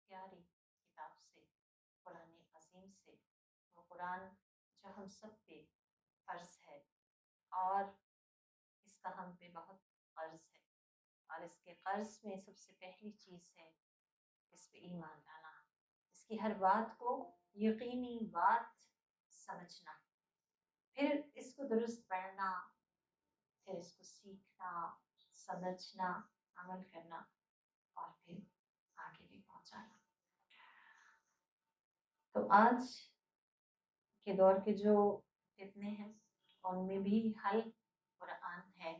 प्यारी किताब से, कुरान अज़ीम से, वो कुरान जो हम सब पे फ़र्ज़ है और इसका हम पे बहुत क़र्ज़ है, और इसके क़र्ज़ में सबसे पहली चीज़ है इस पे ईमान लाना, इसकी हर बात को यकीनी बात समझना, फिर इसको दुरुस्त पढ़ना, फिर इसको सीखना, समझना, अमल करना और फिर आगे भी पहुंचाना। तो आज के दौर के जो फितने हैं उनमें भी हल कुरान है,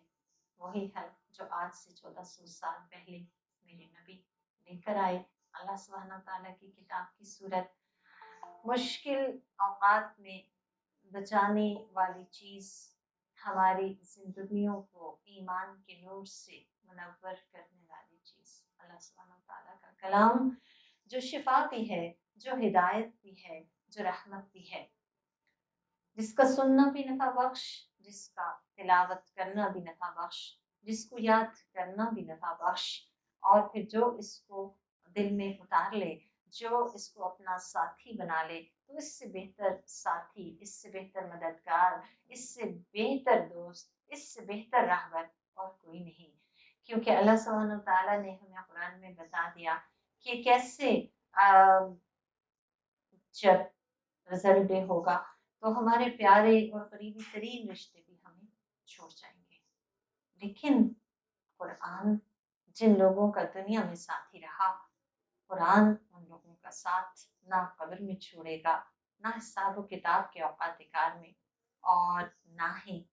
वही हल जो आज से 1400 साल पहले मेरे नबी लेकर आए। अल्लाह सुब्हानहू व तआला की किताब की सूरत मुश्किल औकात में बचाने वाली चीज़, हमारी ज़िंदगियों को ईमान के नूर से मुनव्वर करने वाली चीज़ अल्लाह सुब्हानहू व तआला का कलाम, जो शिफा भी है, जो हिदायत भी है, जो रहमत भी है, जिसका सुनना भी नफा बख्श, जिसका तिलावत करना भी नफा बख्श, जिसको याद करना भी नफा बख्श, और फिर जो इसको दिल में उतार ले, जो इसको अपना साथी बना ले, तो इससे बेहतर साथी, इससे बेहतर मददगार, इससे बेहतर दोस्त, इससे बेहतर राहबर और कोई नहीं। क्योंकि अल्लाह सुब्हानहू व तआला ने हमें कुरान में बता दिया कि कैसे जब रिजल्ट डे होगा तो हमारे प्यारे और करीबी तरीन रिश्ते भी हमें छोड़ जाएंगे, लेकिन कुरान जिन लोगों का दुनिया में साथी रहा, कुरान उन लोगों का साथ ना कब्र में छोड़ेगा, ना हिसाब किताब के औकात में, और ना ही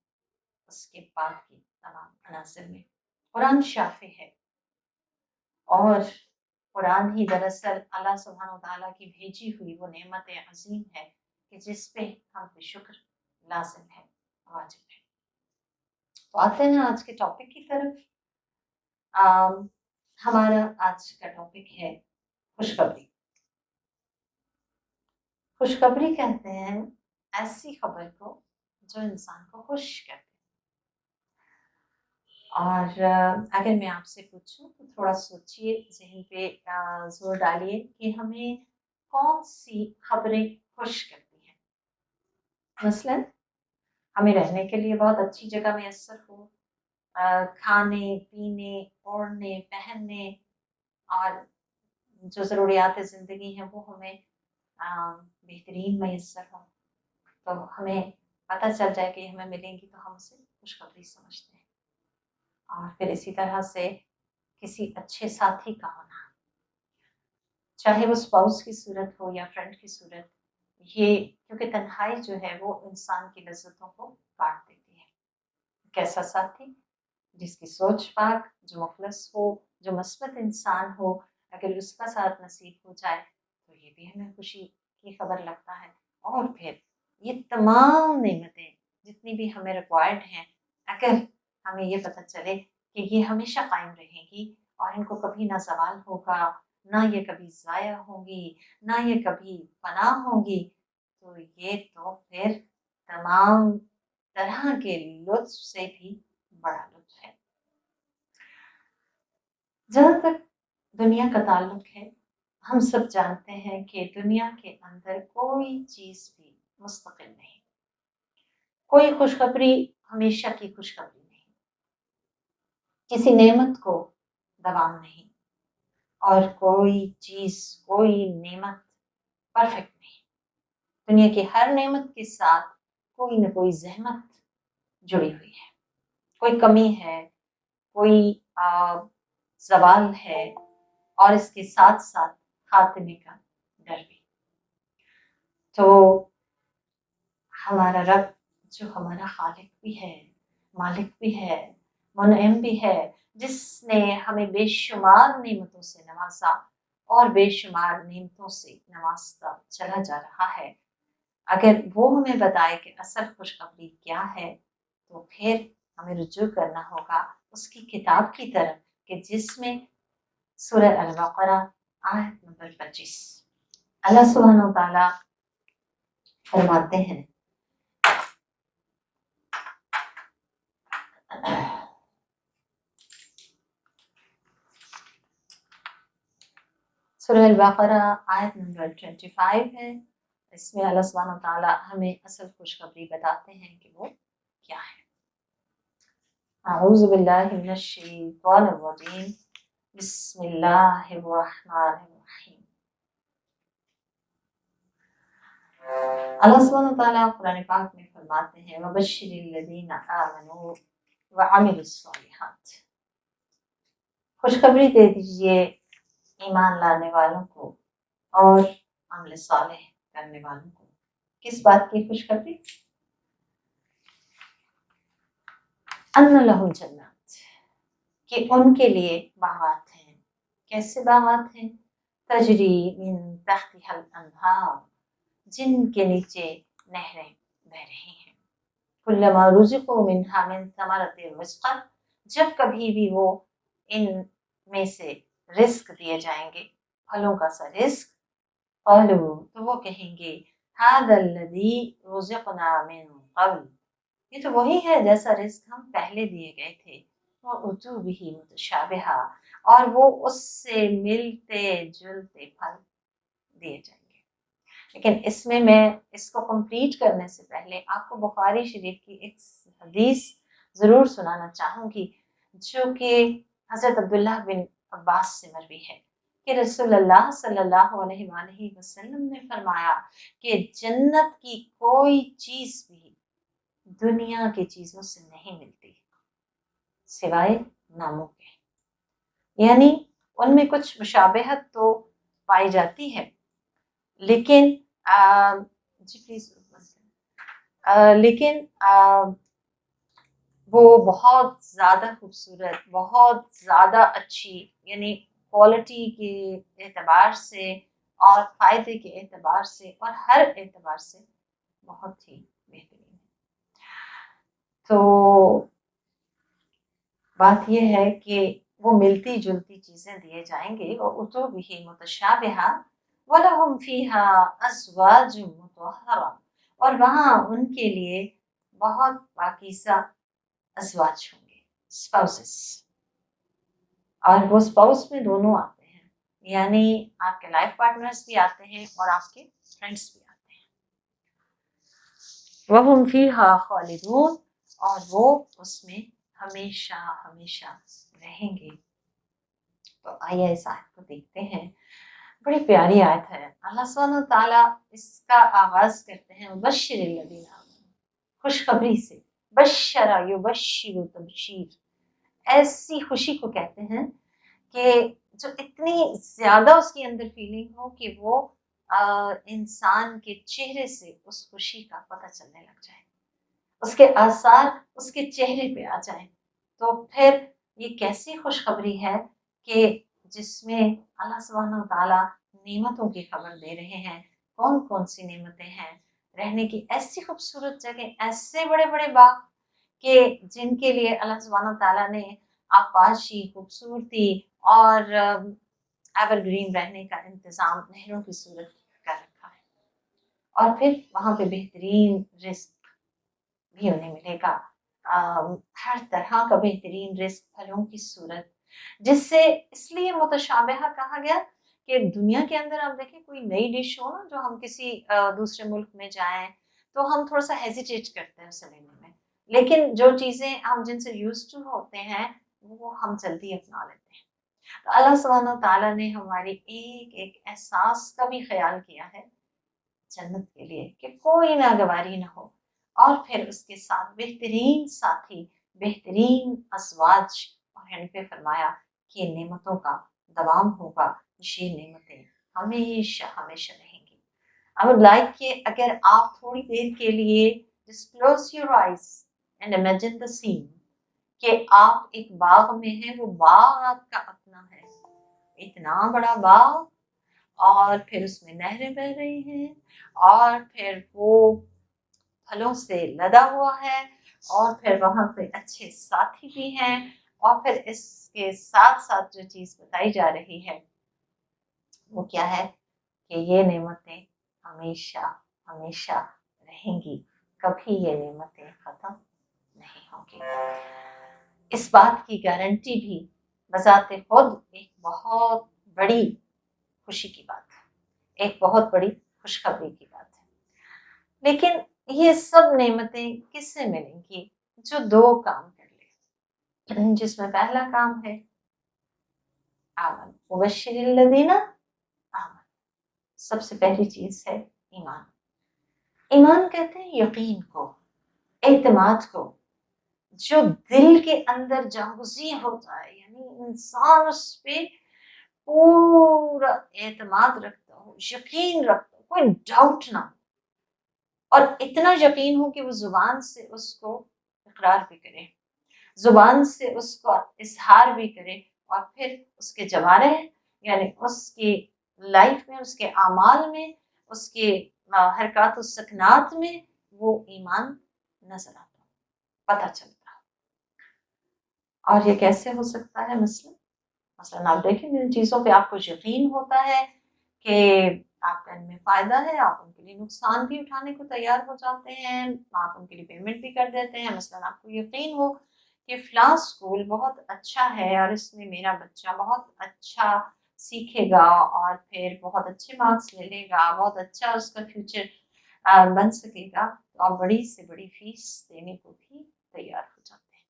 उसके बाद की तमाम अनासिर में। कुरान शाफी है और कुरान ही दरअसल अल्लाह सुब्हानहू व तआला की भेजी हुई वो नेमत अजीम है कि जिस पे हम पे शुक्र लाजिम है, वाजिब है। तो आते हैं आज के टॉपिक की तरफ। हमारा आज का टॉपिक है खुशखबरी। खुशखबरी कहते हैं ऐसी खबर को जो इंसान को खुश करते हैं। और अगर मैं आपसे पूछूं तो थोड़ा सोचिए, ज़हन पे जोर डालिए कि हमें कौन सी खबरें खुश करती हैं। मसलन हमें रहने के लिए बहुत अच्छी जगह मैसर हो, खाने पीने, ओढ़ने पहनने और जो ज़रूरियात ज़िंदगी हैं वो हमें बेहतरीन मैसर हो, तो हमें पता चल जाए कि हमें मिलेंगी तो हम उसे खुशखबरी समझते हैं। और फिर इसी तरह से किसी अच्छे साथी का होना, चाहे वो स्पाउस की सूरत हो या फ्रेंड की सूरत, ये क्योंकि तन्हाई जो है वो इंसान की लज्जतों को काट देती है। कैसा साथी? जिसकी सोच पाक, जो मुखलस हो, जो मस्बत इंसान हो, अगर उसका साथ नसीब हो जाए तो ये भी हमें खुशी की खबर लगता है। और फिर ये तमाम नेमतें जितनी भी हमें रिक्वायर्ड हैं, अगर हमें ये पता चले कि ये हमेशा कायम रहेगी और इनको कभी ना ज़वाल होगा, ना ये कभी ज़ाया होंगी, ना ये कभी फना होंगी, तो ये तो फिर तमाम तरह के लुत्फ से भी बड़ा लुत्फ है। जहाँ तक दुनिया का ताल्लुक है, हम सब जानते हैं कि दुनिया के अंदर कोई चीज़ भी मुस्तकिल नहीं, कोई खुशखबरी हमेशा की खुशखबरी नहीं, किसी नेमत को दवाम नहीं, और कोई चीज़, कोई नेमत परफेक्ट नहीं। दुनिया की हर नेमत के साथ कोई न कोई ज़हमत जुड़ी हुई है, कोई कमी है, कोई ज़वाल है, और इसके साथ साथ खात्मे का डर भी। तो हमारा रब जो हमारा खालिक भी है, मालिक भी है, मुनइम भी है, जिसने हमें बेशुमार नेमतों से नवाजा और बेशुमार नेमतों से नवाजता चला जा रहा है, अगर वो हमें बताए कि असल खुशखबरी क्या है, तो फिर हमें रुजू करना होगा उसकी किताब की तरफ कि जिसमें सूरह अल-बक़रा आयत नंबर 25 अल्लाह सुब्हानहू व तआला फरमाते हैं, सूरह अल-बक़रा आयत नंबर 25 है। इसमें अल्लाह सुब्हानहू व तआला हमें असल खुशखबरी बताते हैं कि वो क्या है। अऊज़ु बिल्लाहि मिनश शैतानिर रजीम, बिस्मिल्लाहिर रहमानिर रहीम। अल्लाह सुब्हानहू व तआला कुरान पाक में फरमाते हैं, वबश्शिरिल लज़ीना आमनू व अमिलुस सालिहात। खुशखबरी दे दीजिए ईमान लाने वालों को और अमल सालेह करने वालों को। किस बात की खुशखबरी? अन्ना लहुम जन्नात, कि उनके लिए बागात हैं। कैसे बागात हैं? तजरी मिन तहतिहल अनहार, जिनके नीचे नहरें बह रही हैं। कुल्लमा रुज़िक़ू मिन्हा मिन समरतिर रिज़्क़न, जब कभी भी वो इन में से रिस्क दिए जाएंगे, फलों का सा रिस्क, क़ालू, तो वो कहेंगे, हाज़ल्लज़ी रुज़िक़ना मिन क़ब्ल, ये तो वही है जैसा रिस्क हम पहले दिए गए थे। वो उतू बिही मुतशाबिहा, और वो उससे मिलते जुलते फल दिए जाएंगे। लेकिन इसमें मैं इसको कंप्लीट करने से पहले आपको बुखारी शरीफ की एक हदीस ज़रूर सुनाना चाहूँगी, जो कि हज़रत अब्दुल्लाह बिन अब्बास से मरवी है कि रसूलुल्लाह सल्लल्लाहु अलैहि वसल्लम ने फरमाया कि जन्नत की कोई चीज़ भी दुनिया की चीज़ों से नहीं मिलती सिवाय नामों के। यानी उनमें कुछ मुशाबहत तो पाई जाती है, लेकिन जी प्लीज, लेकिन वो बहुत ज़्यादा खूबसूरत, बहुत ज़्यादा अच्छी, यानी क्वालिटी के एतबार से और फ़ायदे के एतबार से और हर एतबार से बहुत ही बेहतरीन है। तो बात यह है कि वो मिलती जुलती चीज़ें दिए जाएंगे। और उतू बिही मुतशाबिहा वलहुम फीहा अज़वाजुम मुतहहरा, और वहाँ उनके लिए बहुत पाकीज़ा अज़वाज होंगे, स्पाउसेस। और वो स्पाउस में दोनों आते हैं, यानी आपके लाइफ पार्टनर्स भी आते हैं और आपके फ्रेंड्स भी आते हैं। वहुम फीहा खालिदून, और वो उसमें हमेशा हमेशा रहेंगे। तो आइए इस आयत को देखते हैं। बड़ी प्यारी आयत है। अल्लाह सुब्हानहू व तआला इसका आगाज करते हैं मुबश्शिरिल लज़ीना आमनू, खुशखबरी से। बश्शरा युबश्शिरु तबशीर, ऐसी खुशी को कहते हैं कि जो इतनी ज्यादा उसके अंदर फीलिंग हो कि वो इंसान के चेहरे से उस खुशी का पता चलने लग जाए, उसके आसार उसके चेहरे पे आ जाए। तो फिर ये कैसी खुशखबरी है कि जिसमें अल्लाह सुब्हानहू व तआला नेमतों की खबर दे रहे हैं। कौन कौन सी नेमतें हैं? रहने की ऐसी खूबसूरत जगह, ऐसे बड़े बड़े बाग कि जिनके लिए अल्लाह सुब्हानहू व तआला ने आपाशी, खूबसूरती और एवरग्रीन रहने का इंतज़ाम नहरों की सूरत कर रखा है। और फिर वहाँ पे बेहतरीन रिस्क भी उन्हें मिलेगा, हर तरह का बेहतरीन रिस्क फलों की सूरत, जिससे इसलिए मुतशाबिहा कहा गया कि दुनिया के अंदर आप देखें कोई नई डिश हो ना, जो हम किसी दूसरे मुल्क में जाएं तो हम थोड़ा सा हेजिटेट करते हैं उसे लेने में, लेकिन जो चीज़ें हम जिनसे यूज्ड टू होते हैं वो हम जल्दी अपना लेते हैं। तो अल्लाह सुब्हानहू व तआला ने हमारी एक एक एहसास का भी ख्याल किया है जन्नत के लिए कि कोई नागवारी ना हो, और फिर उसके साथ बेहतरीन साथी, बेहतरीन अज़वाज, और यहाँ पे फरमाया कि नेमतों का दवाम होगा, ये नेमतें हमेशा हमेशा रहेंगी। आई वुड लाइक कि अगर आप थोड़ी देर के लिए just close your eyes and imagine the scene कि आप एक बाग में हैं, वो बाग आपका अपना है, इतना बड़ा बाग, और फिर उसमें नहरें बह रही हैं, और फिर वो फलों से लदा हुआ है, और फिर वहाँ पे अच्छे साथी भी हैं, और फिर इसके साथ साथ जो चीज़ बताई जा रही है वो क्या है कि ये नेमतें हमेशा हमेशा रहेंगी, कभी ये नेमतें खत्म नहीं होंगी। इस बात की गारंटी भी बजाते खुद एक बहुत बड़ी खुशी की बात है, एक बहुत बड़ी खुशखबरी की बात है। लेकिन ये सब नेमतें किससे मिलेंगी? जो 2 काम कर ले, जिसमें पहला काम है आमन, मुबश्शिरिल्लज़ीना आमन। सबसे पहली चीज है ईमान। ईमान कहते हैं यकीन को, एतमाद को, जो दिल के अंदर जागुज़ी हो जाए, यानी इंसान उस पे पूरा एतमाद रखता हो, यकीन रखता हो, कोई डाउट ना हो, और इतना यकीन हो कि वो जुबान से उसको इकरार भी करे, जुबान से उसको इजहार भी करे, और फिर उसके जवारिह यानी उसकी लाइफ में, उसके आमाल में, उसके हरकत सकनात में वो ईमान नजर आता, पता चलता। और ये कैसे हो सकता है? मसलन आप देखें, जिन चीज़ों पे आपको यकीन होता है कि आपका इनमें फ़ायदा है, आप उनके लिए नुकसान भी उठाने को तैयार हो जाते हैं, आप उनके लिए पेमेंट भी कर देते हैं। मसलन आपको यकीन हो कि फ़लाँ स्कूल बहुत अच्छा है और इसमें मेरा बच्चा बहुत अच्छा सीखेगा और फिर बहुत अच्छे मार्क्स ले लेगा, बहुत अच्छा उसका फ्यूचर बन सकेगा, तो आप बड़ी से बड़ी फ़ीस देने को भी तैयार हो जाते हैं।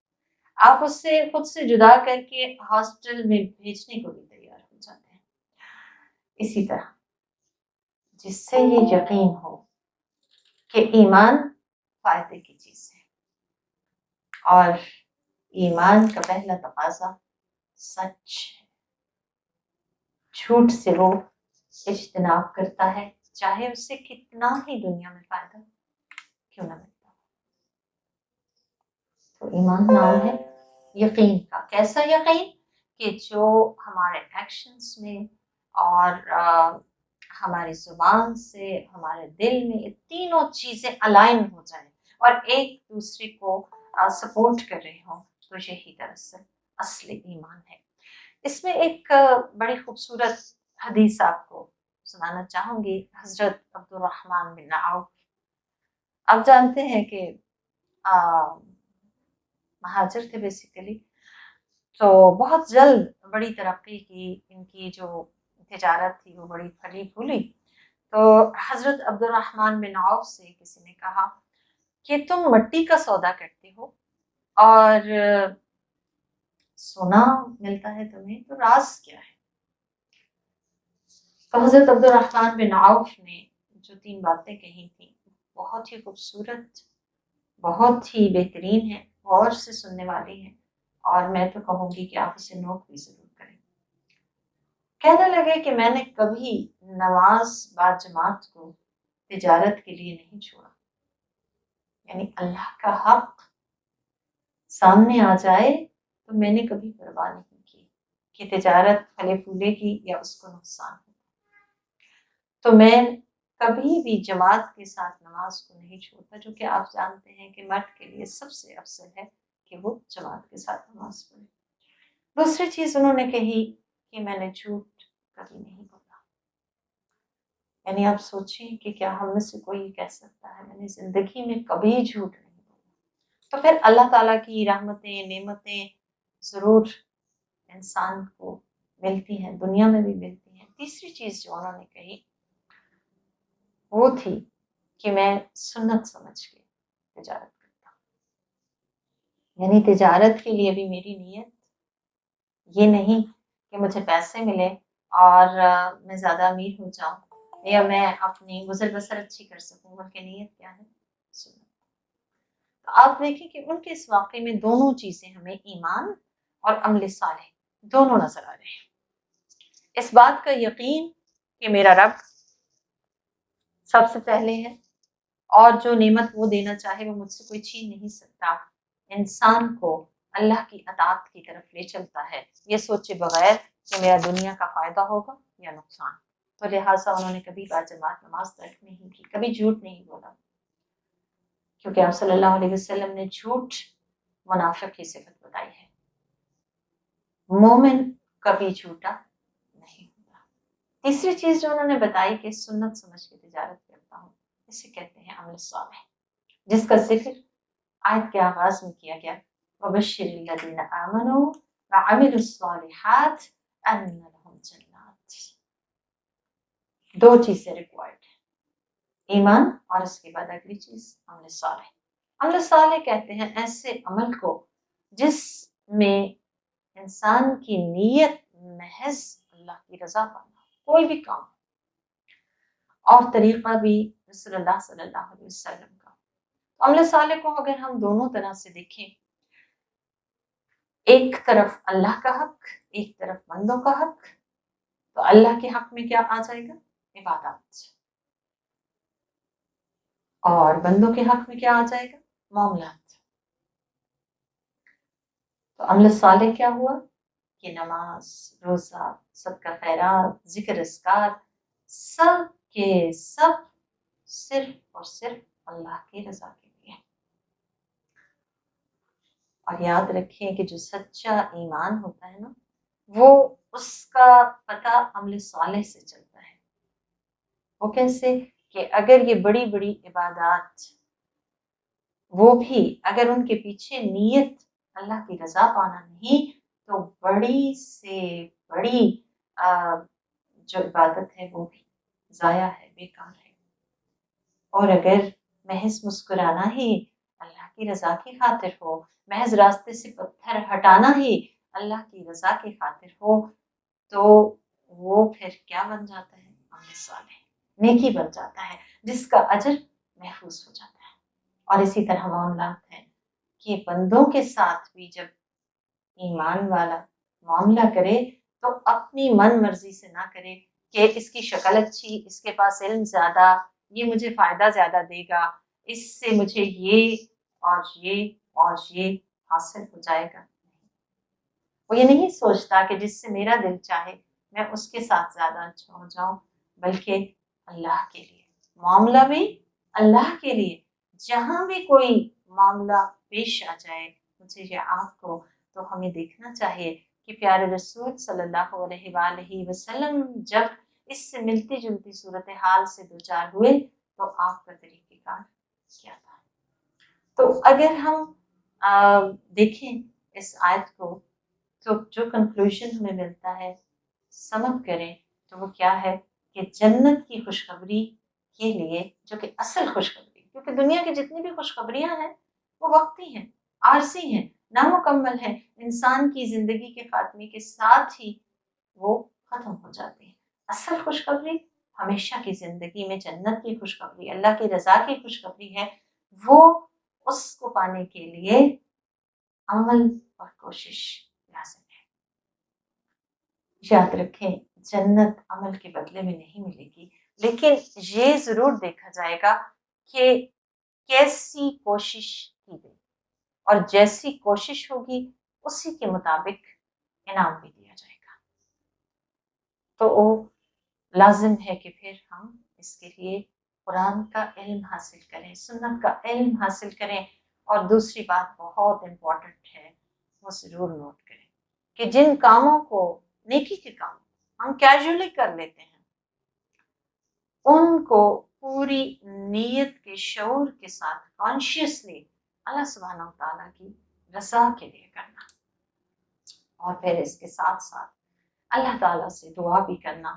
आप उससे खुद से जुदा करके हॉस्टल में भेजने को भी तैयार हो जाते हैं। इसी तरह जिससे ये यकीन हो कि ईमान फायदे की चीज है, और ईमान का पहला तकाजा सच है। झूठ से वो इज्तनाब करता है, चाहे उससे कितना ही दुनिया में फायदा क्यों ना मिलता। तो ईमान नाम है यकीन का। कैसा यकीन? कि जो हमारे एक्शंस में और हमारी जुबान से, हमारे दिल में, ये तीनों चीजें अलाइन हो जाए और एक दूसरे को सपोर्ट कर रहे हो, तो यही दरअसल असली ईमान है। इसमें एक बड़ी खूबसूरत हदीस आपको सुनाना चाहूंगी। हजरत अब्दुर्रहमान बिन औफ, आप जानते हैं कि महाजिर थे बेसिकली, तो बहुत जल्द बड़ी तरक्की की, इनकी जो तिजारत थी वो बड़ी फली फूली। तो हजरत अब्दुर्रहमान बिन औफ से किसी ने कहा कि तुम मिट्टी का सौदा करते हो और सोना मिलता है तुम्हें, तो राज क्या है? तो हजरत अब्दुर्रहमान बिन औफ ने जो 3 बातें कही थी, बहुत ही खूबसूरत, बहुत ही बेहतरीन है, गौर से सुनने वाली है, और मैं तो कहूँगी कि आप इसे नोट भी जरूर करें। कहने लगे कि मैंने कभी नमाज बाजमात को तिजारत के लिए नहीं छोड़ा, यानी अल्लाह का हक सामने आ जाए तो मैंने कभी परवाह नहीं की कि तिजारत फले फूलेगी या उसको नुकसान हो। तो मैं कभी भी जमात के साथ नमाज को नहीं छोड़ता, जो कि आप जानते हैं कि मर्द के लिए सबसे अफजल है कि वो जमात के साथ नमाज पढ़े। दूसरी चीज उन्होंने कही कि मैंने झूठ कभी नहीं बोला। यानी आप सोचें कि क्या हम में से कोई कह सकता है मैंने जिंदगी में कभी झूठ नहीं बोला? तो फिर अल्लाह ताला की रहमतें, नेमतें जरूर इंसान को मिलती हैं, दुनिया में भी मिलती हैं। तीसरी चीज जो उन्होंने कही वो थी कि मैं सुन्नत समझ के तिजारत करता हूँ, यानी तिजारत के लिए भी मेरी नीयत ये नहीं कि मुझे पैसे मिले और मैं ज़्यादा अमीर हो जाऊँ या मैं अपनी गुजर बसर अच्छी कर सकूँ, बल्कि नीयत क्या है? सुन्नत। तो आप देखें कि उनके इस वाक़े में दोनों चीज़ें, हमें ईमान और अमल सालेह दोनों नज़र आ रहे हैं। इस बात का यकीन कि मेरा रब सबसे पहले है और जो नेमत वो देना चाहे वो मुझसे कोई छीन नहीं सकता, इंसान को अल्लाह की अताअत की तरफ ले चलता है, ये सोचे बगैर कि मेरा दुनिया का फ़ायदा होगा या नुकसान। तो लिहाजा उन्होंने कभी बाजमात नमाज तर्क नहीं की, कभी झूठ नहीं बोला, क्योंकि आप सल्लल्लाहु अलैहि वसल्लम ने झूठ मुनाफिक की सिफत बताई है। मोमिन कभी झूठा नहीं होता। तीसरी चीज जो उन्होंने बताई कि सुन्नत समझ के तिजारत करता हूँ, इसे कहते हैं अमल सालेह, जिसका जिक्र आयत के आगाज में किया गया। वबश्शिरिल्लज़ीना आमनू व अमिलुस्सालिहात अन्ना लहुम जन्नात। दो चीजें रिक्वायर्ड है, ईमान और उसके बाद अगली चीज अमल सालेह। अमल सालेह कहते हैं ऐसे अमल को जिसमें इंसान की नीयत महज अल्लाह की रजा पाना, कोई भी काम, और तरीका भी रसूलुल्लाह सल्लल्लाहु अलैहि वसल्लम का। तो अमल सालेह को अगर हम दोनों तरह से देखें, एक तरफ अल्लाह का हक, एक तरफ बंदों का हक, तो अल्लाह के हक में क्या आ जाएगा? इबादत। और बंदों के हक में क्या आ जाएगा? मामलात। तो अमल सालेह क्या हुआ कि नमाज, रोजा, सदका खैरात, जिक्र अस्कार, सब के सब सिर्फ और सिर्फ अल्लाह की रजा के लिए। और याद रखें कि जो सच्चा ईमान होता है ना, वो उसका पता अमल सालेह से चलता है। वो कैसे? कि अगर ये बड़ी बड़ी इबादत, वो भी अगर उनके पीछे नीयत अल्लाह की रजा पाना नहीं, तो बड़ी से बड़ी जो इबादत है वो भी ज़ाया है, बेकार है। और अगर महज मुस्कुराना ही अल्लाह की रजा की खातिर हो, महज रास्ते से पत्थर हटाना ही अल्लाह की रजा की खातिर हो, तो वो फिर क्या बन जाता है? अमल सालेह, नेकी बन जाता है, जिसका अजर महफूज हो जाता है। और इसी तरह मामलात हैं कि बंदों के साथ भी जब ईमान वाला मामला करे, तो अपनी मन मर्जी से ना करे कि इसकी शक्ल अच्छी, इसके पास इल्म ज्यादा, ये मुझे फायदा ज्यादा देगा, इससे मुझे ये और ये और ये हासिल हो जाएगा। वो ये नहीं सोचता कि जिससे मेरा दिल चाहे मैं उसके साथ ज्यादा अच्छा हो जाऊं, बल्कि अल्लाह के लिए, मामला भी अल्लाह के लिए। जहां भी कोई मामला पेश आ जाए मुझे या आपको, तो हमें देखना चाहिए कि प्यारे रसूल सल्लल्लाहु अलैहि वसल्लम जब इससे मिलती जुलती सूरत हाल से दो चार हुए, तो आपका तरीक़ेकार क्या था। तो अगर हम देखें इस आयत को, तो जो कंक्लूजन हमें मिलता है, समझ करें, तो वो क्या है कि जन्नत की खुशखबरी के लिए, जो कि असल खुशखबरी, क्योंकि दुनिया की जितनी भी खुशखबरियां हैं वो वक्ती हैं, आरसी हैं, नामुकम्मल हैं, इंसान की जिंदगी के खात्मे के साथ ही वो खत्म हो जाती है। असल खुशखबरी हमेशा की जिंदगी में जन्नत की खुशखबरी, अल्लाह की रजा की खुशखबरी है। वो उसको पाने के लिए अमल और कोशिश लाज़िम है। याद रखें, जन्नत अमल के बदले में नहीं मिलेगी, लेकिन ये जरूर देखा जाएगा कि कैसी कोशिश की गई, और जैसी कोशिश होगी उसी के मुताबिक इनाम भी दिया जाएगा। तो वो लाजिम है कि फिर हम इसके लिए कुरान का इल्म हासिल करें, सुन्नत का इल्म हासिल करें। और दूसरी बात बहुत इम्पोर्टेंट है, वो ज़रूर नोट करें कि जिन कामों को, नेकी के काम हम कैजुअली कर लेते हैं, उनको पूरी नीयत के शऊर के साथ कॉन्शियसली अल्लाह सुब्हानहू तआला की रज़ा के लिए करना। और फिर इसके साथ साथ अल्लाह ताला से दुआ भी करना,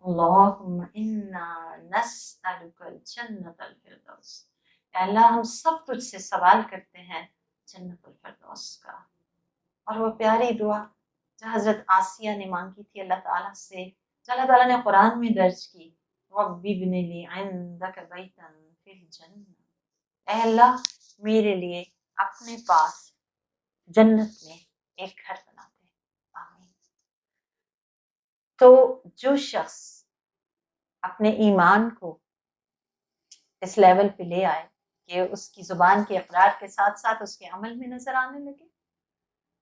अल्लाहुम्मा इन्ना नस्अलुकल जन्नतल फिरदौस, अल्लाह हम सब तुझसे सवाल करते हैं जन्नतुल फिरदौस का। और वो प्यारी दुआ जो हजरत आसिया ने मांगी थी अल्लाह ताला से, जो अल्लाह ताला ने कुरान में दर्ज की, रब्बि इब्नि ली इंदक बैतन फिल जन्नह, ऐ अल्लाह मेरे लिए अपने पास जन्नत में एक घर बना दे, आमीन। तो जो शख्स अपने ईमान को इस लेवल पे ले आए कि उसकी जुबान के इकरार के साथ साथ उसके अमल में नजर आने लगे,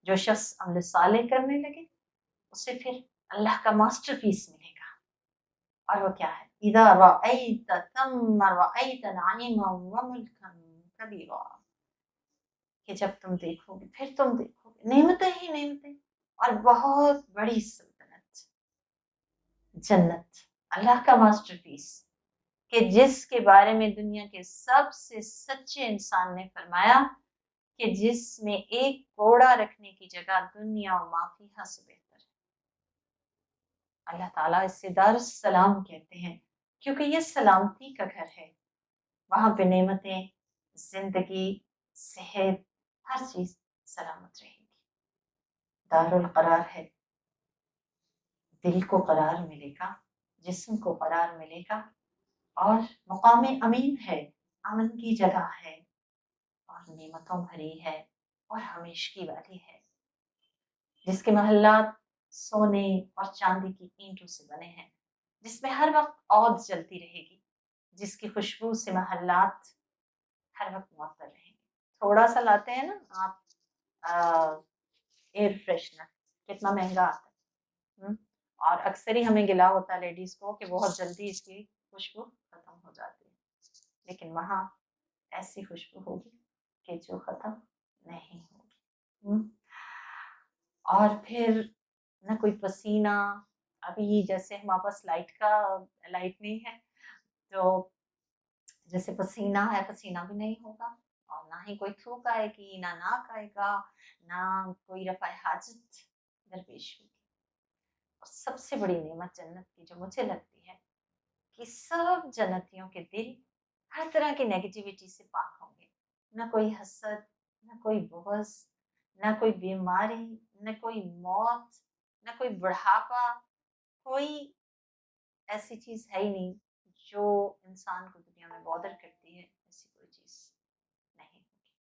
जो शख्स अमल सालेह करने लगे, उसे फिर अल्लाह का मास्टरपीस मिलेगा। और वो क्या है? इदा रअयत थम्मा रअयत नईमन व मुल्कन कबीरा, कि जब तुम देखोगे फिर तुम देखोगे नेमतें ही नेमतें और बहुत बड़ी सल्तनत, जन्नत, अल्लाह का मास्टरपीस, कि जिसके बारे में दुनिया के सबसे सच्चे इंसान ने फरमाया कि जिसमें एक कोड़ा रखने की जगह दुनिया और माफिया से बेहतर है। अल्लाह ताला इसे दारुस सलाम कहते हैं, क्योंकि ये सलामती का घर है। वहाँ पे नेमतें, जिंदगी, सेहत, हर चीज सलामत रहेगी। दारुल करार है, दिल को करार मिलेगा, जिस्म को करार मिलेगा, और मुकाम अमीन है, अमन की जगह है, और नेमतों भरी है, और हमेशगी वाली है, जिसके महल्लात सोने और चांदी की ईंटों से बने हैं, जिसमें हर वक्त औद जलती रहेगी, जिसकी खुशबू से महल्लात हर वक्त मुअत्तर रहेंगे। थोड़ा सा लाते हैं ना आप एयर फ्रेशनर, कितना महंगा आता है। और अक्सर ही हमें गिला होता है लेडीज को कि बहुत जल्दी इसकी खुशबू खत्म हो जाती है, लेकिन वहाँ ऐसी खुशबू होगी कि जो खत्म नहीं होगी। और फिर ना कोई पसीना, अभी जैसे हमारे पास लाइट नहीं है, तो जैसे पसीना है, पसीना भी नहीं होगा, और ना ही कोई थूक आएगी, ना नाक आएगा, ना कोई रफ़ाए हाजत दरपेश होगी। और सबसे बड़ी नेमत जन्नत की जो मुझे लगती है कि सब जन्नतियों के दिल हर तरह की नेगेटिविटी से पाक होंगे। ना कोई हसद, ना कोई बुग़्ज़, ना कोई बीमारी, ना कोई मौत, ना कोई बुढ़ापा, कोई ऐसी चीज़ है ही नहीं जो इंसान को दुनिया में बॉदर करती है, ऐसी कोई चीज़ नहीं होगी।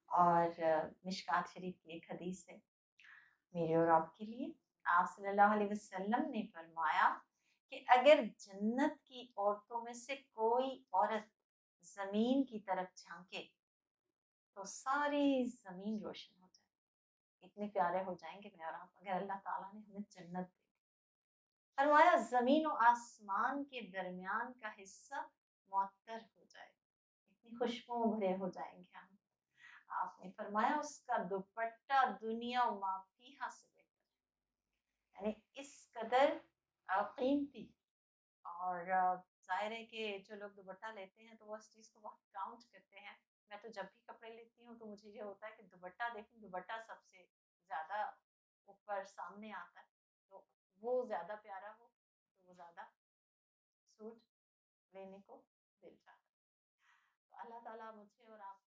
और मिशकात शरीफ की एक हदीस है मेरे और आपके लिए। आप सल्लल्लाहु अलैहि वसल्लम ने फरमाया कि अगर जन्नत की औरतों में से कोई औरत जमीन की तरफ झांके तो सारी जमीन रोशन हो जाए, इतने प्यारे हो जाएंगे मैं और आप, अगर अल्लाह ताला ने हमें जन्नत दी। फरमाया जमीन और आसमान के दरमियान का हिस्सा मुअत्तर हो जाए, इतनी खुशबुओं भरे हो जाएंगे हम। आपने फरमाया उसका दुपट्टा दुनिया और मा फीहा से बेहतर, यानी इस कदर कीमती। और जाहिर है कि जो लोग दुपट्टा लेते हैं तो वो इस चीज़ को बहुत काउंट करते हैं। मैं तो जब भी कपड़े लेती हूँ तो मुझे ये होता है कि दुपट्टा देखूं, दुपट्टा सबसे ज़्यादा ऊपर सामने आता है, तो वो ज़्यादा प्यारा हो तो वो ज़्यादा सूट लेने को दिल चाहता है। तो अल्लाह ताला मुझे और आप